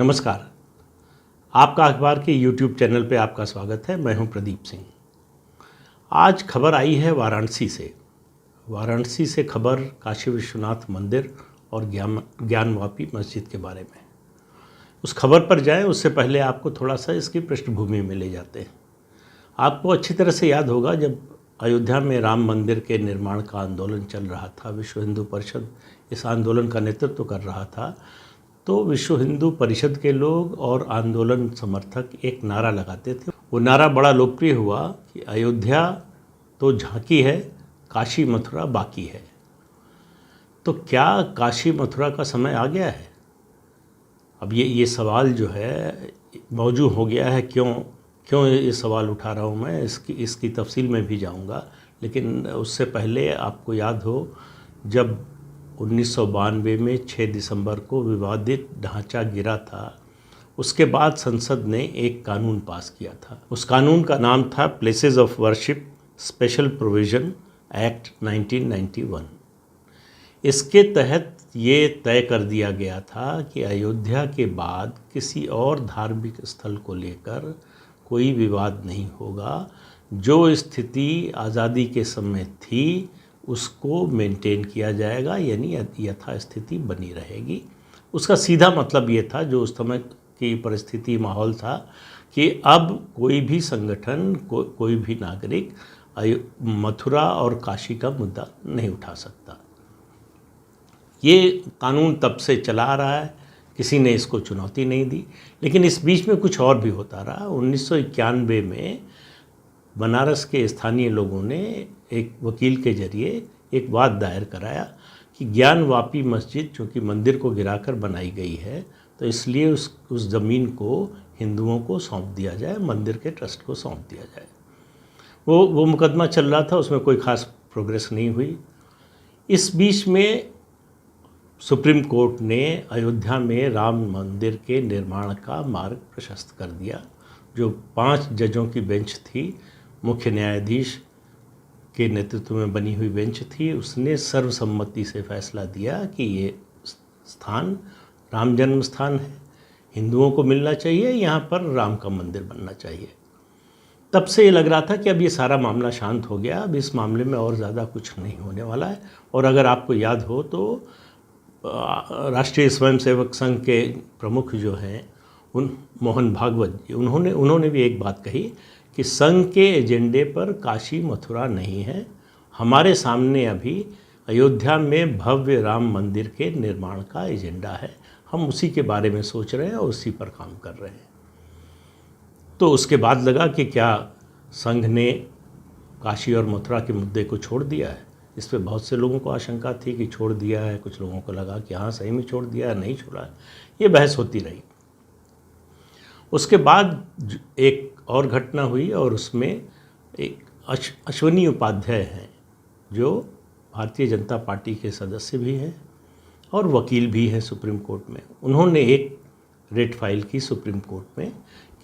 नमस्कार। आपका अखबार के YouTube चैनल पे आपका स्वागत है। मैं हूं प्रदीप सिंह। आज खबर आई है वाराणसी से। वाराणसी से खबर काशी विश्वनाथ मंदिर और ज्ञानवापी मस्जिद के बारे में। उस खबर पर जाएं उससे पहले आपको थोड़ा सा इसकी पृष्ठभूमि में ले जाते हैं। आपको अच्छी तरह से याद होगा जब अयोध्या में राम मंदिर के निर्माण का आंदोलन चल रहा था, विश्व हिंदू परिषद इस आंदोलन का नेतृत्व कर रहा था, तो विश्व हिंदू परिषद के लोग और आंदोलन समर्थक एक नारा लगाते थे। वो नारा बड़ा लोकप्रिय हुआ कि अयोध्या तो झांकी है, काशी मथुरा बाकी है। तो क्या काशी मथुरा का समय आ गया है? अब ये सवाल जो है मौजू हो गया है। क्यों ये सवाल उठा रहा हूँ मैं, इसकी तफसील में भी जाऊँगा। लेकिन उससे पहले आपको याद हो जब 1992 में 6 दिसंबर को विवादित ढांचा गिरा था, उसके बाद संसद ने एक कानून पास किया था। उस कानून का नाम था places of worship special provision act 1991। इसके तहत ये तय कर दिया गया था कि अयोध्या के बाद किसी और धार्मिक स्थल को लेकर कोई विवाद नहीं होगा। जो स्थिति आज़ादी के समय थी उसको मेंटेन किया जाएगा, यानी यथास्थिति बनी रहेगी। उसका सीधा मतलब ये था, जो उस समय की परिस्थिति माहौल था, कि अब कोई भी संगठन कोई भी नागरिक मथुरा और काशी का मुद्दा नहीं उठा सकता। ये कानून तब से चला आ रहा है, किसी ने इसको चुनौती नहीं दी। लेकिन इस बीच में कुछ और भी होता रहा। 1991 में बनारस के स्थानीय लोगों ने एक वकील के जरिए एक वाद दायर कराया कि ज्ञानवापी मस्जिद चूँकि मंदिर को गिराकर बनाई गई है, तो इसलिए उस ज़मीन को हिंदुओं को सौंप दिया जाए, मंदिर के ट्रस्ट को सौंप दिया जाए। वो मुकदमा चल रहा था, उसमें कोई ख़ास प्रोग्रेस नहीं हुई। इस बीच में सुप्रीम कोर्ट ने अयोध्या में राम मंदिर के निर्माण का मार्ग प्रशस्त कर दिया। जो 5 जजों की बेंच थी, मुख्य न्यायाधीश के नेतृत्व में बनी हुई बेंच थी, उसने सर्वसम्मति से फैसला दिया कि ये स्थान राम जन्म स्थान है, हिंदुओं को मिलना चाहिए, यहाँ पर राम का मंदिर बनना चाहिए। तब से ये लग रहा था कि अब ये सारा मामला शांत हो गया, अब इस मामले में और ज़्यादा कुछ नहीं होने वाला है। और अगर आपको याद हो तो राष्ट्रीय स्वयंसेवक संघ के प्रमुख जो हैं मोहन भागवत जी, उन्होंने भी एक बात कही कि संघ के एजेंडे पर काशी मथुरा नहीं है, हमारे सामने अभी अयोध्या में भव्य राम मंदिर के निर्माण का एजेंडा है, हम उसी के बारे में सोच रहे हैं और उसी पर काम कर रहे हैं। तो उसके बाद लगा कि क्या संघ ने काशी और मथुरा के मुद्दे को छोड़ दिया है। इस पर बहुत से लोगों को आशंका थी कि छोड़ दिया है, कुछ लोगों को लगा कि हाँ सही में छोड़ दिया है, नहीं छोड़ा है। ये बहस होती रही। उसके बाद एक और घटना हुई और उसमें एक अश्वनी उपाध्याय हैं, जो भारतीय जनता पार्टी के सदस्य भी हैं और वकील भी हैं सुप्रीम कोर्ट में। उन्होंने एक रेट फाइल की सुप्रीम कोर्ट में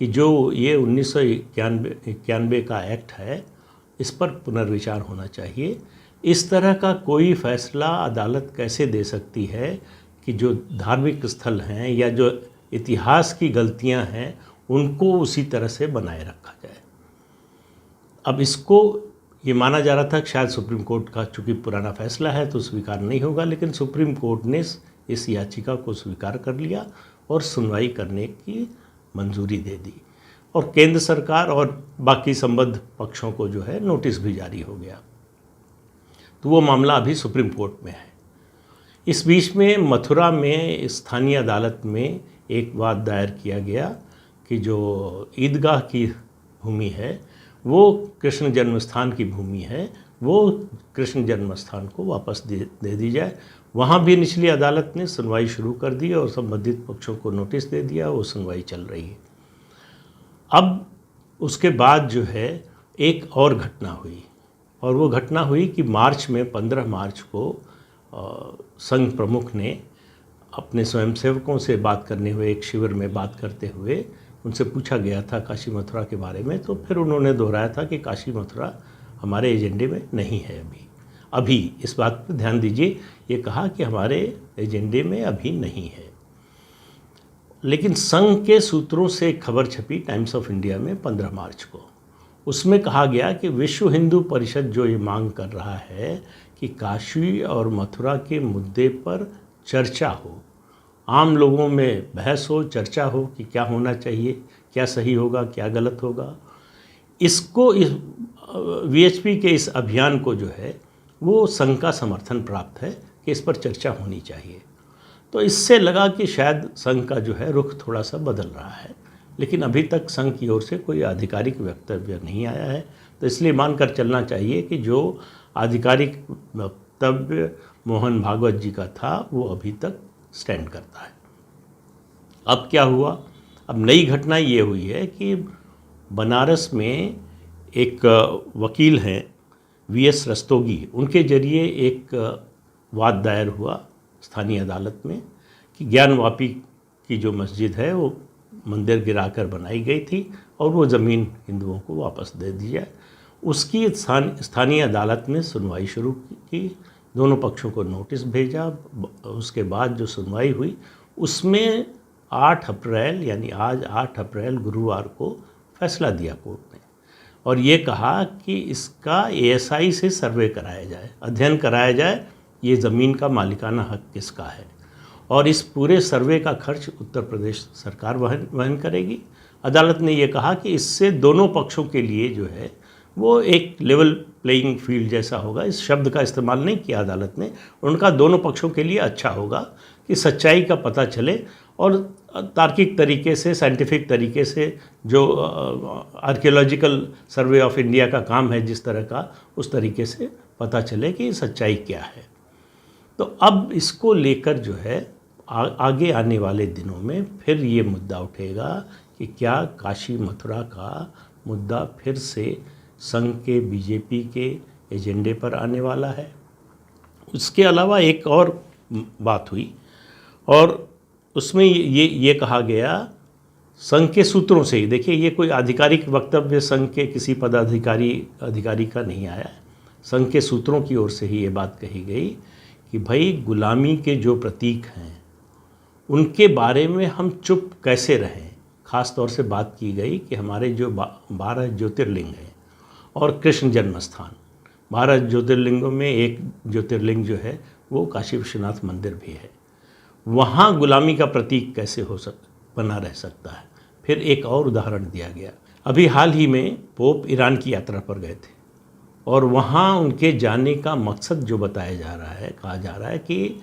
कि जो ये 1991 का एक्ट है, इस पर पुनर्विचार होना चाहिए। इस तरह का कोई फैसला अदालत कैसे दे सकती है कि जो धार्मिक स्थल हैं या जो इतिहास की गलतियां हैं उनको उसी तरह से बनाए रखा जाए। अब इसको ये माना जा रहा था कि शायद सुप्रीम कोर्ट का चूँकि पुराना फैसला है तो स्वीकार नहीं होगा, लेकिन सुप्रीम कोर्ट ने इस याचिका को स्वीकार कर लिया और सुनवाई करने की मंजूरी दे दी और केंद्र सरकार और बाकी संबद्ध पक्षों को जो है नोटिस भी जारी हो गया। तो वो मामला अभी सुप्रीम कोर्ट में है। इस बीच में मथुरा में स्थानीय अदालत में एक वाद दायर किया गया कि जो ईदगाह की भूमि है वो कृष्ण जन्मस्थान की भूमि है, वो कृष्ण जन्मस्थान को वापस दे दी जाए। वहाँ भी निचली अदालत ने सुनवाई शुरू कर दी और संबंधित पक्षों को नोटिस दे दिया, वो सुनवाई चल रही है। अब उसके बाद जो है एक और घटना हुई और वो घटना हुई कि मार्च में 15 मार्च को संघ प्रमुख ने अपने स्वयंसेवकों से बात करने हुए एक शिविर में बात करते हुए उनसे पूछा गया था काशी मथुरा के बारे में, तो फिर उन्होंने दोहराया था कि काशी मथुरा हमारे एजेंडे में नहीं है अभी इस बात पर ध्यान दीजिए, ये कहा कि हमारे एजेंडे में अभी नहीं है। लेकिन संघ के सूत्रों से एक खबर छपी टाइम्स ऑफ इंडिया में 15 मार्च को। उसमें कहा गया कि विश्व हिंदू परिषद जो ये मांग कर रहा है कि काशी और मथुरा के मुद्दे पर चर्चा हो, आम लोगों में बहस हो, चर्चा हो कि क्या होना चाहिए, क्या सही होगा, क्या गलत होगा, इसको इस वीएचपी के इस अभियान को जो है वो संघ का समर्थन प्राप्त है कि इस पर चर्चा होनी चाहिए। तो इससे लगा कि शायद संघ का जो है रुख थोड़ा सा बदल रहा है, लेकिन अभी तक संघ की ओर से कोई आधिकारिक वक्तव्य नहीं आया है। तो इसलिए मानकर चलना चाहिए कि जो आधिकारिक वक्तव्य मोहन भागवत जी का था वो अभी तक स्टैंड करता है। अब क्या हुआ? अब नई घटना ये हुई है कि बनारस में एक वकील हैं वीएस रस्तोगी, उनके जरिए एक वाद दायर हुआ स्थानीय अदालत में कि ज्ञानवापी की जो मस्जिद है वो मंदिर गिराकर बनाई गई थी और वो ज़मीन हिंदुओं को वापस दे दी जाए। उसकी स्थानीय अदालत ने सुनवाई शुरू की, दोनों पक्षों को नोटिस भेजा। उसके बाद जो सुनवाई हुई उसमें 8 अप्रैल यानी आज 8 अप्रैल गुरुवार को फैसला दिया कोर्ट ने और ये कहा कि इसका एएसआई से सर्वे कराया जाए, अध्ययन कराया जाए ये ज़मीन का मालिकाना हक किसका है और इस पूरे सर्वे का खर्च उत्तर प्रदेश सरकार वहन करेगी। अदालत ने ये कहा कि इससे दोनों पक्षों के लिए जो है वो एक लेवल प्लेइंग फील्ड जैसा होगा। इस शब्द का इस्तेमाल नहीं किया अदालत ने, उनका दोनों पक्षों के लिए अच्छा होगा कि सच्चाई का पता चले और तार्किक तरीके से, साइंटिफिक तरीके से जो आर्कियोलॉजिकल सर्वे ऑफ इंडिया का काम है जिस तरह का, उस तरीके से पता चले कि सच्चाई क्या है। तो अब इसको लेकर जो है आगे आने वाले दिनों में फिर ये मुद्दा उठेगा कि क्या काशी मथुरा का मुद्दा फिर से संघ के, बीजेपी के एजेंडे पर आने वाला है। उसके अलावा एक और बात हुई और उसमें ये कहा गया संघ के सूत्रों से ही, देखिए ये कोई आधिकारिक वक्तव्य संघ के किसी अधिकारी का नहीं आया, संघ के सूत्रों की ओर से ही ये बात कही गई कि भाई गुलामी के जो प्रतीक हैं उनके बारे में हम चुप कैसे रहें। ख़ास तौर से बात की गई कि हमारे जो 12 ज्योतिर्लिंग हैं और कृष्ण जन्म स्थान, 12 ज्योतिर्लिंगों में एक ज्योतिर्लिंग जो है वो काशी विश्वनाथ मंदिर भी है, वहाँ गुलामी का प्रतीक कैसे बना रह सकता है। फिर एक और उदाहरण दिया गया, अभी हाल ही में पोप ईरान की यात्रा पर गए थे और वहाँ उनके जाने का मकसद जो बताया जा रहा है, कहा जा रहा है कि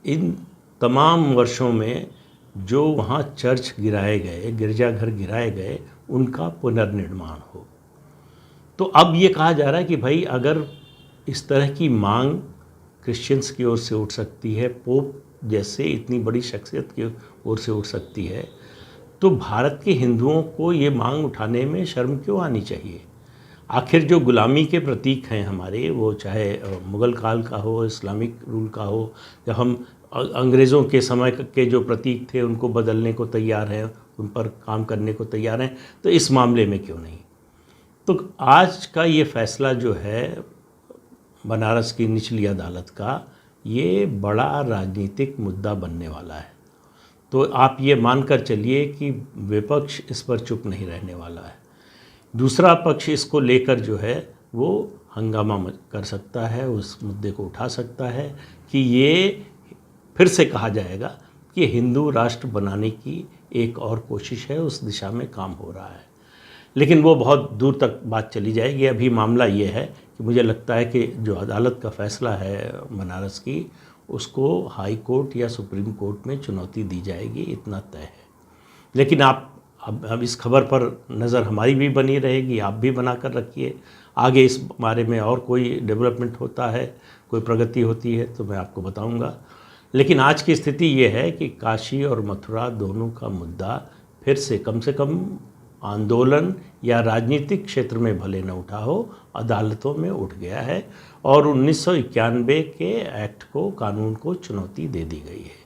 इन तमाम वर्षों में जो वहाँ चर्च गिराए गए, गिरजाघर गिराए गए, उनका पुनर्निर्माण हो। तो अब ये कहा जा रहा है कि भाई अगर इस तरह की मांग क्रिश्चियंस की ओर से उठ सकती है, पोप जैसे इतनी बड़ी शख्सियत की ओर से उठ सकती है, तो भारत के हिंदुओं को ये मांग उठाने में शर्म क्यों आनी चाहिए। आखिर जो गुलामी के प्रतीक हैं हमारे, वो चाहे मुग़ल काल का हो, इस्लामिक रूल का हो, जब हम अंग्रेज़ों के समय के जो प्रतीक थे उनको बदलने को तैयार हैं, उन पर काम करने को तैयार हैं, तो इस मामले में क्यों नहीं। तो आज का ये फ़ैसला जो है बनारस की निचली अदालत का, ये बड़ा राजनीतिक मुद्दा बनने वाला है। तो आप ये मानकर चलिए कि विपक्ष इस पर चुप नहीं रहने वाला है। दूसरा पक्ष इसको लेकर जो है वो हंगामा कर सकता है, उस मुद्दे को उठा सकता है कि ये फिर से कहा जाएगा कि हिंदू राष्ट्र बनाने की एक और कोशिश है, उस दिशा में काम हो रहा है। लेकिन वो बहुत दूर तक बात चली जाएगी। अभी मामला ये है कि मुझे लगता है कि जो अदालत का फ़ैसला है बनारस की, उसको हाई कोर्ट या सुप्रीम कोर्ट में चुनौती दी जाएगी, इतना तय है। लेकिन आप अब इस खबर पर नज़र हमारी भी बनी रहेगी, आप भी बना कर रखिए। आगे इस बारे में और कोई डेवलपमेंट होता है, कोई प्रगति होती है तो मैं आपको बताऊंगा। लेकिन आज की स्थिति ये है कि काशी और मथुरा दोनों का मुद्दा फिर से कम आंदोलन या राजनीतिक क्षेत्र में भले न उठा हो, अदालतों में उठ गया है और 1991 के एक्ट को, कानून को चुनौती दे दी गई है।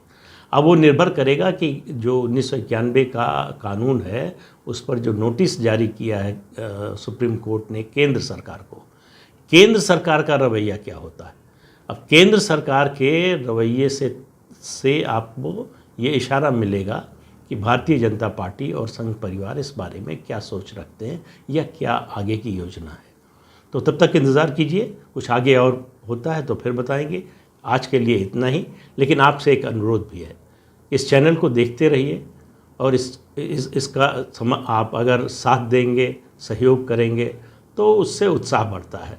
अब वो निर्भर करेगा कि जो 1991 का कानून है उस पर जो नोटिस जारी किया है सुप्रीम कोर्ट ने केंद्र सरकार को, केंद्र सरकार का रवैया क्या होता है। अब केंद्र सरकार के रवैये से आपको ये इशारा मिलेगा कि भारतीय जनता पार्टी और संघ परिवार इस बारे में क्या सोच रखते हैं या क्या आगे की योजना है। तो तब तक इंतज़ार कीजिए, कुछ आगे और होता है तो फिर बताएंगे। आज के लिए इतना ही, लेकिन आपसे एक अनुरोध भी है, इस चैनल को देखते रहिए और इसका आप अगर साथ देंगे, सहयोग करेंगे तो उससे उत्साह बढ़ता है।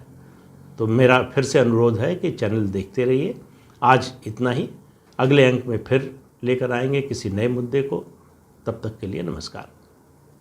तो मेरा फिर से अनुरोध है कि चैनल देखते रहिए। आज इतना ही, अगले अंक में फिर लेकर आएंगे किसी नए मुद्दे को। तब तक के लिए नमस्कार।